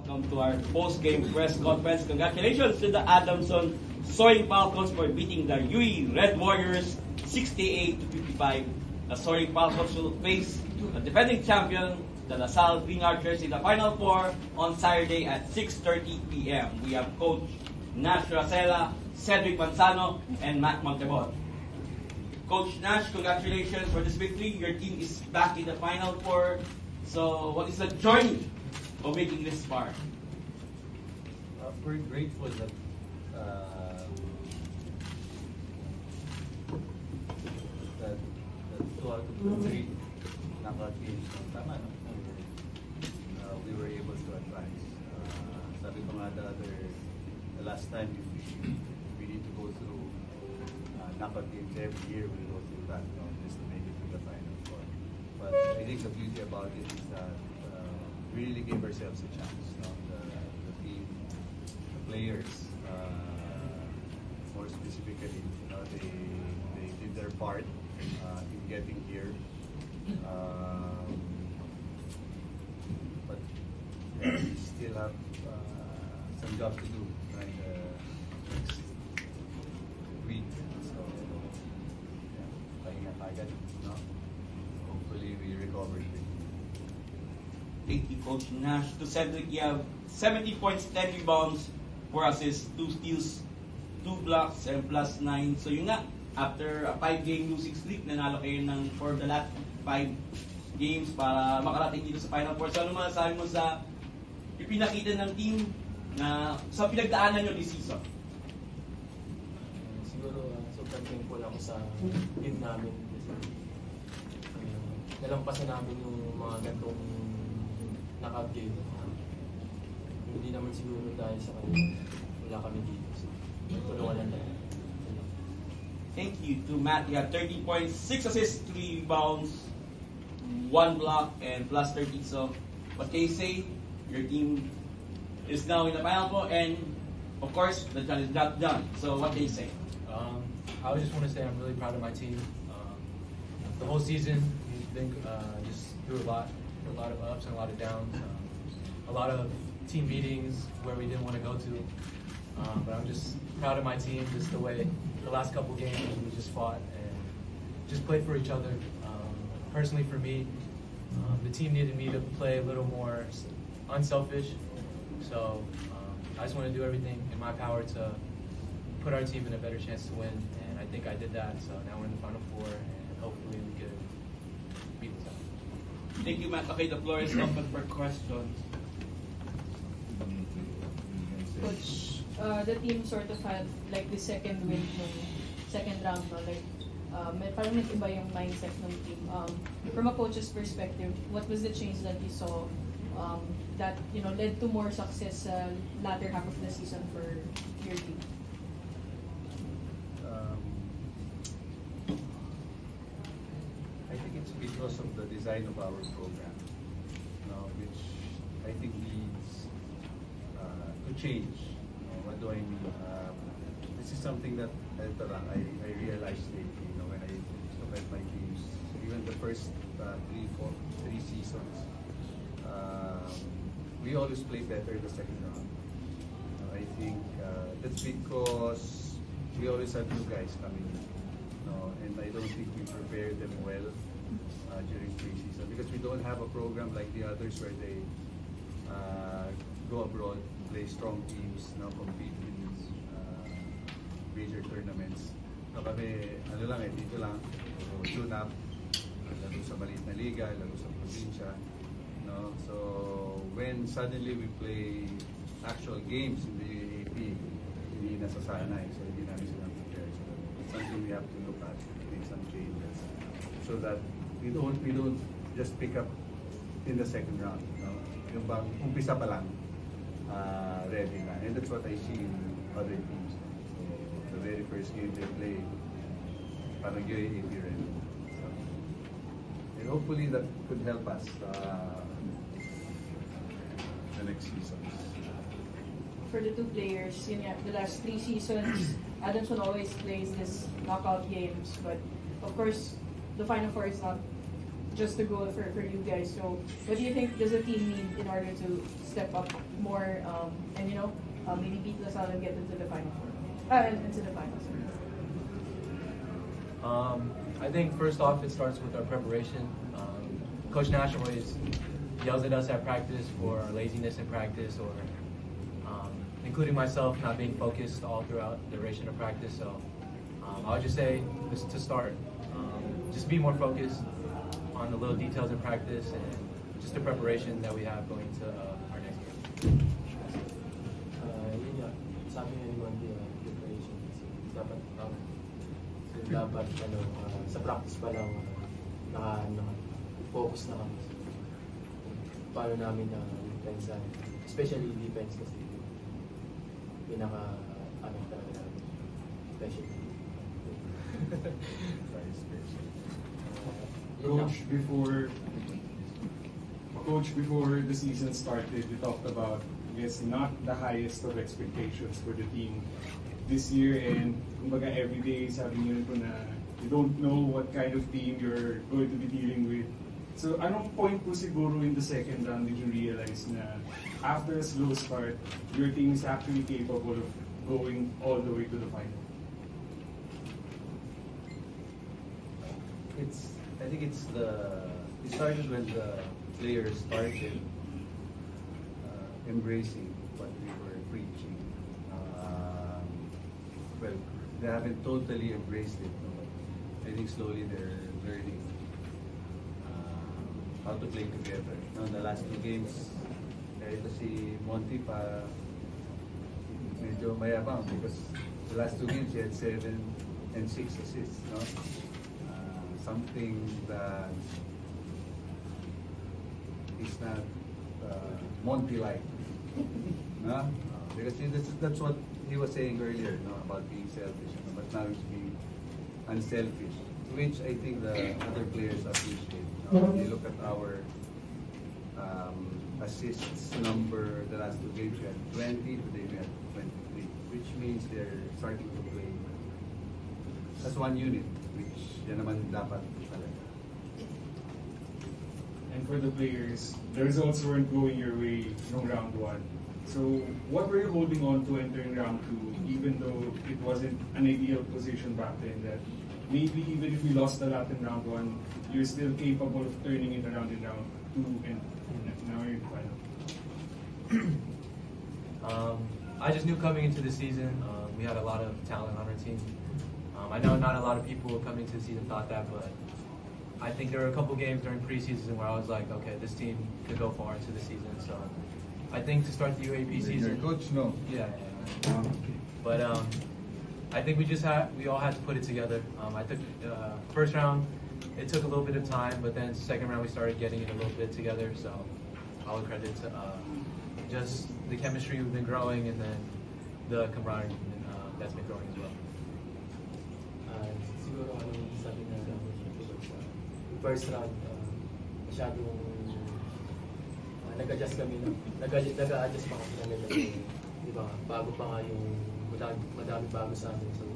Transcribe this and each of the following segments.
welcome to our post-game press conference. Congratulations to the Adamson Soaring Falcons for beating the UE Red Warriors 68-55. The Soaring Falcons will face the defending champion, the LaSalle Green Archers, in the Final Four on Saturday at 6:30 p.m. We have Coach Nash Racela, Cedric Manzano, and Matt Montebon. Coach Nash, congratulations for this victory. Your team is back in the Final Four. So, what is the journey of making this far? We're grateful that two out of the three knockout games, tama, no? We were able to advance. Sabi ko nga the last time we need to go through knockout games every year, we go through that, no, just to make it to the Final Four. But I think the beauty about it is that we really gave ourselves a chance. No? The team, the players, more specifically, you know, they did their part in getting here. But we still have some job to do right, next week. So, pahinga kagad, no? Hopefully we recover it. Thank you, Coach Nash. To Cedric, you have 70 points, 10 rebounds, 4 assists, 2 steals, 2 blocks, and plus 9. So yun nga, after a 5-game losing streak, nanalo kayo ng for the last 5 games para makarating dito sa Final Four. So ano masasabi mo sa ipinakita ng team na sa pinagdaanan nyo this season? Siguro sobrang thankful ako sa team namin kasi nalampasan namin yung mga gantong knockout game. Hindi naman siguro dahil sa kanila wala kami dito. So, tulungan lang tayo. Thank you to Matt. You have 30 points, 6 assists, 3 rebounds, 1 block, and plus 30. So, what can you say? Your team is now in the Final Four, and of course, the job is not done. So, what can you say? I just want to say I'm really proud of my team. The whole season, we've been just through a lot of ups and a lot of downs, a lot of team meetings where we didn't want to go to. But I'm just proud of my team, just the way the last couple games we just fought and just played for each other. Personally for me, the team needed me to play a little more unselfish. So I just want to do everything in my power to put our team in a better chance to win. And I think I did that. So now we're in the Final Four and hopefully we can beat them. Thank you, Matt. Okay, the floor is open for questions. Coach, the team sort of had like the second win ng second round, no? Like, parang nag-iba yung mindset ng team. From a coach's perspective, what was the change that you saw that led to more success latter half of the season for your team? I think it's because of the design of our program, which I think needs to change. What do I mean? This is something that I realized lately. When I look at my teams, even the first three seasons, we always play better in the second round. I think that's because we always have new guys coming in. And I don't think we prepared them well during preseason because we don't have a program like the others where they go abroad, play strong teams, compete in major tournaments. So kami, dito lang, tune up, lalo sa maliit na liga, lalo sa probinsya. So when suddenly we play actual games in the AAP, hindi nasasanay, so hindi namin silang prepare. So it's something we have to look at, make some changes, so that we don't just pick up in the second round. Yung bang umpisa pa lang, ready na. And that's what I see in other teams. So the very first game they play, parang UAAP ready. So, and hopefully that could help us the next seasons. For the two players, the last 3 seasons, Adamson always plays this knockout games, but of course, the Final Four is not just a goal for you guys. So, what do you think does the team need in order to step up more more, and maybe beat LaSalle and get into the final four, into the finals. I think first off, it starts with our preparation. Coach Nash always yells at us at practice for our laziness in practice, or including myself not being focused all throughout the duration of practice. So I would just say, just to start, just be more focused on the little details in practice and just the preparation that we have going to our next game. Yun nga, sabi nga ni Monty, preparation. Dapat, dapat sa practice pa lang, focus na kami. Paano namin defense, especially defense kasi talaga namin. Especially. Coach, before the season started, you talked about, I guess, not the highest of expectations for the team this year, and kumbaga every day sabi niyo po na you don't know what kind of team you're going to be dealing with. So anong point po siguro in the second round did you realize na after a slow start, your team is actually capable of going all the way to the final? I think it started when the players started embracing what we were preaching. Well, they haven't totally embraced it, no? I think slowly they're learning how to play together. Now, the last two games, ito si Monty pa medyo mayabang because the last two games he had 7 and 6 assists, no? Something that is not Monty-like. No? Because that's what he was saying earlier, no, about being selfish, no? But now he's being unselfish, which I think the other players appreciate. No? If you look at our assists number, the last two games we had 20, today we had 23, which means they're starting to play as one unit, which yan naman dapat talaga. And for the players, the results weren't going your way from round 1. So what were you holding on to entering round 2, even though it wasn't an ideal position back then, that maybe even if we lost a lot in round 1, you're still capable of turning it around in round 2 and now you're in the final? I just knew coming into the season, we had a lot of talent on our team. I know not a lot of people coming into the season thought that, but I think there were a couple games during preseason where I was like, okay, this team could go far into the season. So I think to start the UAP season, Coach, no. yeah. But I think we all had to put it together. I took first round, it took a little bit of time, but then second round we started getting it a little bit together. So I would credit to just the chemistry we've been growing, and then the camaraderie that's been growing as well. Siguro sabi na first round, masyadong nag-adjust kami nag-adjust pa kami namin, di ba? Bago pa nga yung madami bago sa amin. So,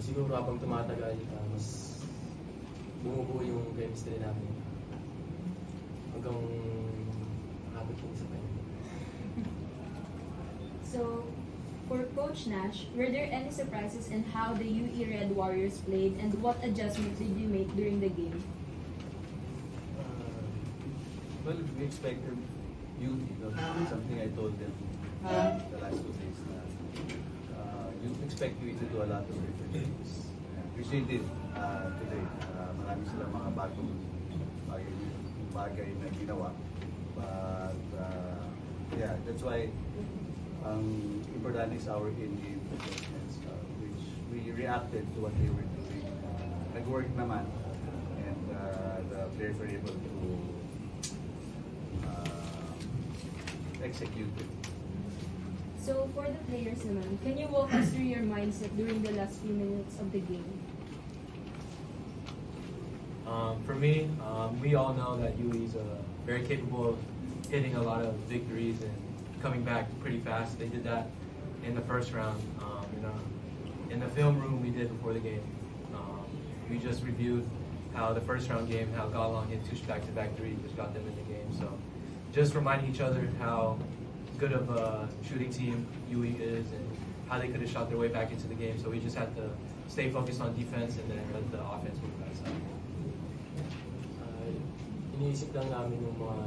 siguro habang tumatagal, mas bumubuo yung chemistry namin hanggang habang po sa kanya. So, for Coach Nash, were there any surprises in how the UE Red Warriors played, and what adjustments did you make during the game? Well, we expected youth, something I told them the last 2 days. You expect you to do a lot of different things. Which they did today. Marami silang mga bagong bagay na ginawa. But yeah, that's why important is our in-game adjustments, which we reacted to what they were doing. Nag-work naman, and the players were able to execute it. So, for the players naman, can you walk us through your mindset during the last few minutes of the game? For me, we all know that UE is very capable of hitting a lot of victories and coming back pretty fast. They did that in the first round. In the film room we did before the game, we just reviewed how the first round game, how Galang hit 2 back-to-back threes, which got them in the game. So just reminding each other how good of a shooting team UE is and how they could have shot their way back into the game. So we just had to stay focused on defense and then let the offense move us out. Iniisip lang namin yung mga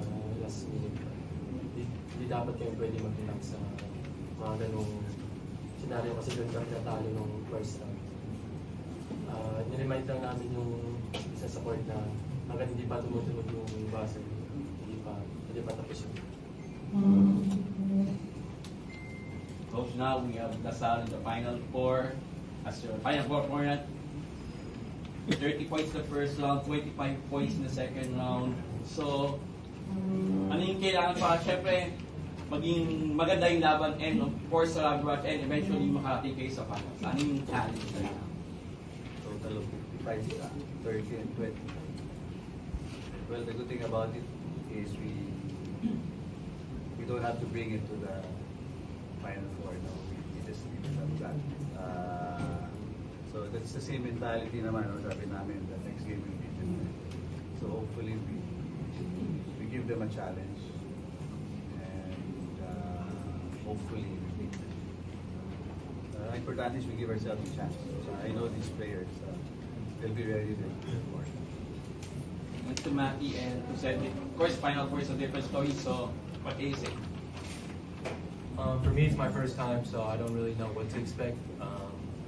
last minute. Hindi dapat kayo pwede mag-relax sa mga ganong senaryo kasi doon kami natalo nung first round. Niremind lang namin yung isa sa court na hanggang hindi pa tumutunog yung buzzer, hindi pa tapos yun. Coach, now we have Lasal in the Final Four. As your Final Four format, 30 points the first round, 25 points in the second round. So, ano yung kailangan pa? Siyempre, maging maganda yung laban and of course sa round rush and eventually makarating kayo sa finals. Ano yung challenge na lang? Total of 55, 30 and 20. Well, the good thing about it is we don't have to bring it to the Final Four. No? We just leave it at that. So that's the same mentality naman. No? Sabi namin, the next game will be different. So hopefully we give them a challenge and hopefully we beat them. Important is we give ourselves a chance. So I know these players, they'll be ready to work. With to Matty and to Cedric. Of course, Final Four is a different story, so what can you say? For me, it's my first time, so I don't really know what to expect.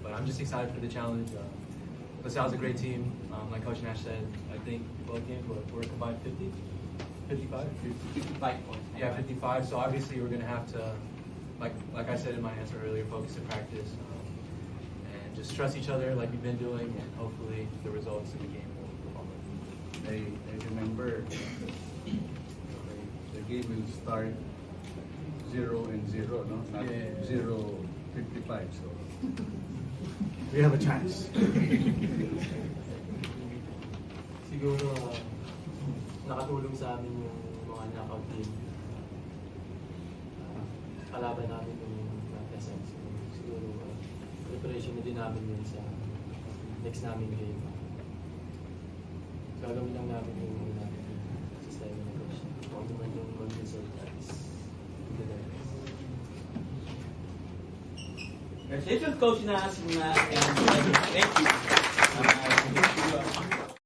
But I'm just excited for the challenge. LaSalle's a great team. Like Coach Nash said, I think both games were combined 50, 55? 55 points. Yeah, 55. So obviously we're going to have to, like I said in my answer earlier, focus and practice and just trust each other like we've been doing, and hopefully the results in the game will follow. I remember the game will start 0-0, no? Not Yeah. 0-55. So we have a chance. Siguro nakatulong sa amin yung mga knockout game. Kalaban namin yung SM. So, siguro preparation na din namin yun sa next namin game. Gagawin lang namin yung system na coach. Kung naman yung result is Congratulations, Coach Nas, and thank you.